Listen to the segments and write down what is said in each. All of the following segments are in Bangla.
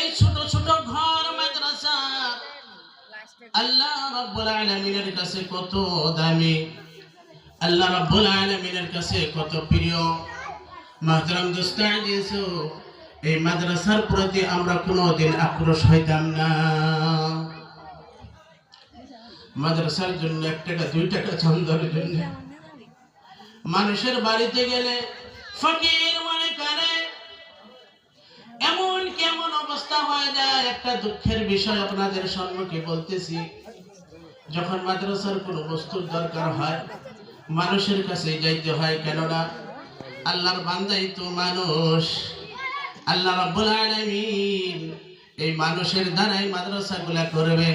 এই ছোট ছোট ঘর মাদ্রাসা আল্লাহ রাব্বুল আলামিনের কাছে কত দামি, আল্লাহ রাব্বুল আলামিনের কাছে কত প্রিয়। মুহতারাম দোস্ত আজিজ, এই মাদ্রাসার প্রতি আমরা কোনোদিন আক্রোশ হইতাম না। মাদ্রাসার জন্য 1 টাকা 2 টাকা চাঁদার জন্য মানুষের বাড়িতে গেলে ফকির মনে করে। এমন কেমন অবস্থা হয়ে যায়, একটা দুঃখের বিষয় আপনাদের সম্মুখে বলতেছি। যখন মাদ্রাসার কোনো বস্তুর দরকার হয় মানুষের কাছে যাইতে হয়, কেননা আল্লাহর বান্দাই তো মানুষ। আল্লাহ রাব্বুল আলামিন এই মানুষের দ্বারাই মাদ্রাসাগুলা করবে।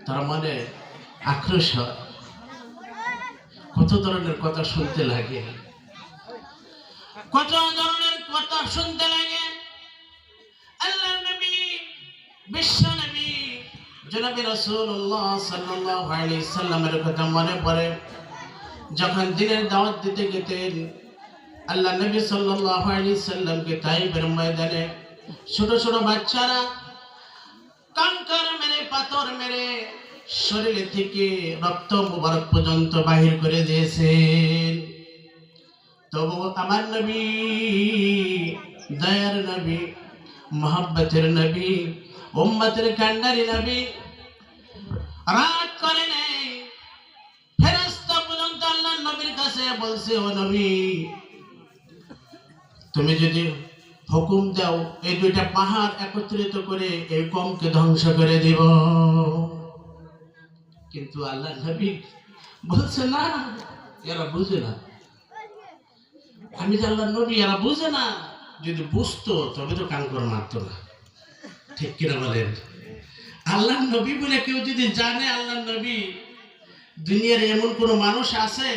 তার মনে আক্রোশ হয়, কত ধরনের কথা শুনতে লাগে, কত ধরনের কথা শুনতে লাগে। আল্লাহর নবী, বিশ্ব নবী জনাবে রাসূলুল্লাহ সাল্লাল্লাহু আলাইহি সাল্লামের কথা মনে পড়ে। যখন দিনের দাওয়াত দিতে গেতেন আল্লাহ নবী সাল্লাল্লাহু আলাইহি সাল্লামকে তাইফের ময়দানে ছোট ছোট বাচ্চারা কাঙ্কার মেরে পাথর মেরে শরীর থেকে রক্ত মুবারক পর্যন্ত বাহির করে দিয়েছেন। তবু আমার নবী, দয়ার নবী, মোহাব্বতের নবী, উম্মতের কান্ডারি নবী রাগ করে নাই। ফেরেশতা পর্যন্ত আল্লাহর নবীর কাছে বলছে, ও নবী, তুমি যদি হুকুম দাও এই 2টা পাহাড় একত্রিত করে এই কমকে ধ্বংস করে দিব। কিন্তু আল্লাহ নবী বলছে, না, এরা বুঝে না। আমি যে আল্লাহ নবী, এরা বুঝে না। যদি বুঝতো তবে তো কাঙ্কর মারতো না, ঠিক কিনা বলেন? আল্লাহ নবী বলে কেউ যদি জানে আল্লাহ নবী, দুনিয়ার এমন কোন মানুষ আছে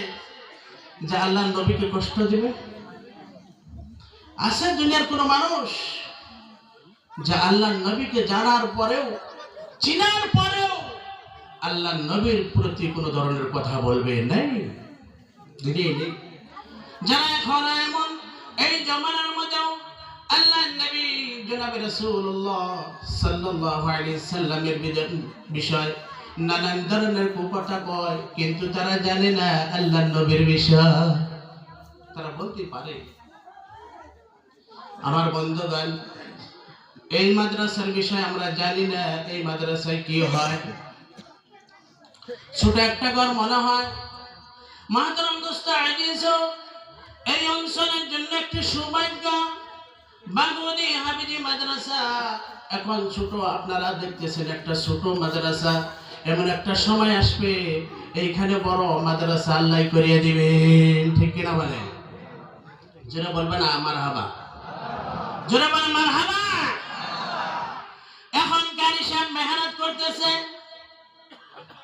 যে আল্লাহ নবীকে কষ্ট দিবে? আছে দুনিয়ার কোন মানুষ যে আল্লাহ নবীকে জানার পরেও, চিনার পরেও আল্লাহ নবীর প্রতি কোন ধরনের কথা বলবে? নাই, দুনিয়ায় নেই। যারা এখন এমন এই জামানার মধ্যেও আল্লাহ নবী জনাবে রাসূলুল্লাহ সাল্লাল্লাহু আলাইহি সাল্লামের বিষয় নানান ধরনের কথা কয়, কিন্তু তারা জানে না আল্লাহ নবীর বিষয়। তারা বলতে পারে। আমার বন্ধুগণ, এই মাদ্রাসার বিষয় আমরা জানি না, এই মাদ্রাসায় কি হয়। ছোট একটা ঘর মনে হয়। মুহতারাম দোস্ত আজিজ, এই অঞ্চলের জন্য একটি সৌভাগ্য। বাগবনী হাফিজি মাদ্রাসা এখন ছোট, আপনারা দেখতেছেন একটা ছোট মাদ্রাসা। এমন একটা সময় আসবে এইখানে বড় মাদ্রাসা আল্লাহ করিয়ে দিবেন, ঠিক কিনা বলেন? জোরে বলবেন মারহাবা, জোরে বলেন মারহাবা। এখন কারি সাহেব মেহনত করতেছে,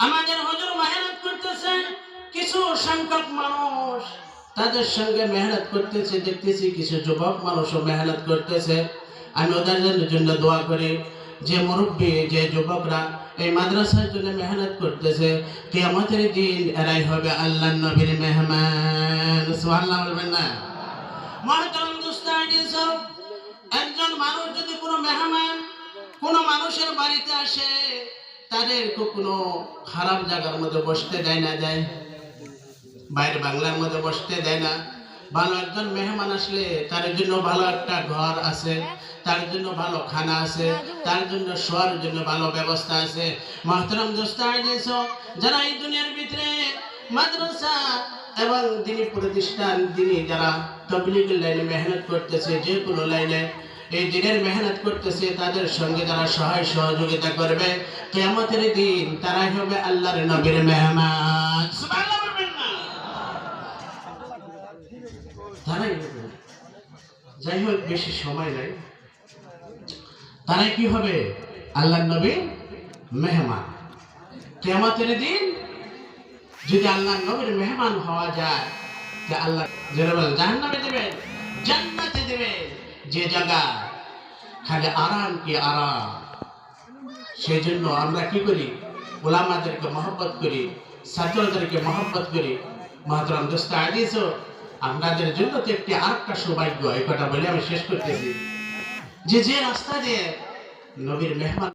আমাদের হুজুর মেহনত করতেছে, কিছু সংখ্যক মানুষ তাদের সঙ্গে মেহনত করতেছে, দেখতেছি কিছু যুবক মানুষও মেহনত করতেছে। আমি ওদের জন্য দোয়া করি, যে মুরব্বী, যে যুবকরা এই মাদ্রাসার জন্য মেহনত করতেছে, কিয়ামতের দিন এরাই হবে আল্লাহর নবীর মেহমান। সুবহানাল্লাহ বলবেন না? মুহতারাম দোস্ত আজিজ, একজন মানুষ যদি কোনো মেহমান কোনো মানুষের বাড়িতে আসে, তাদেরকে কোনো খারাপ জায়গার মধ্যে বসতে দেয় না, যায় বাইরে বাংলার মধ্যে বসতে দেয় না। ভালো একজন মেহমান আসলে তার জন্য ভালো একটা ঘর আছে, তার জন্য ভালো খানা আছে, তার জন্য শোয়ার জন্য ভালো ব্যবস্থা আছে। মুহতারাম দোস্ত আজিজ, যারা এই দুনিয়ার ভিতরে মাদ্রাসা এবং দিনী প্রতিষ্ঠান, দিনী যারা তাবলীগের লাইনে মেহনত করতেছে, যে কোনো লাইনে এই দিনের মেহনত করতেছে, তাদের সঙ্গে যারা সহায় সহযোগিতা করবে, কিয়ামতের দিন তারাই হবে আল্লাহর নবীর মেহমান। সুবহানাল্লাহ বলবেন না? তারাই হবে। যাই হোক, বেশি সময় নাই, তারাই কি হবে? আল্লাহর নবীর মেহমান। কিয়ামতের দিন যদি আল্লাহর নবীর মেহমান হওয়া যায়, যে আল্লাহ জাহান্নামে দেবেন, জান্নাতে দেবেন, যে জায়গা খালি আরাম কি আরাম। সেই জন্য আমরা কি করি? উলামাদেরকে মহব্বত করি, ছাত্রদেরকে মহব্বত করি। মুহতারাম দোস্ত আজিজ, আপনাদের জন্য তো একটি আরেকটা সৌভাগ্য, এই কথা বলে আমি শেষ করতেছি। যে যে রাস্তা দিয়ে নবীর মেহমান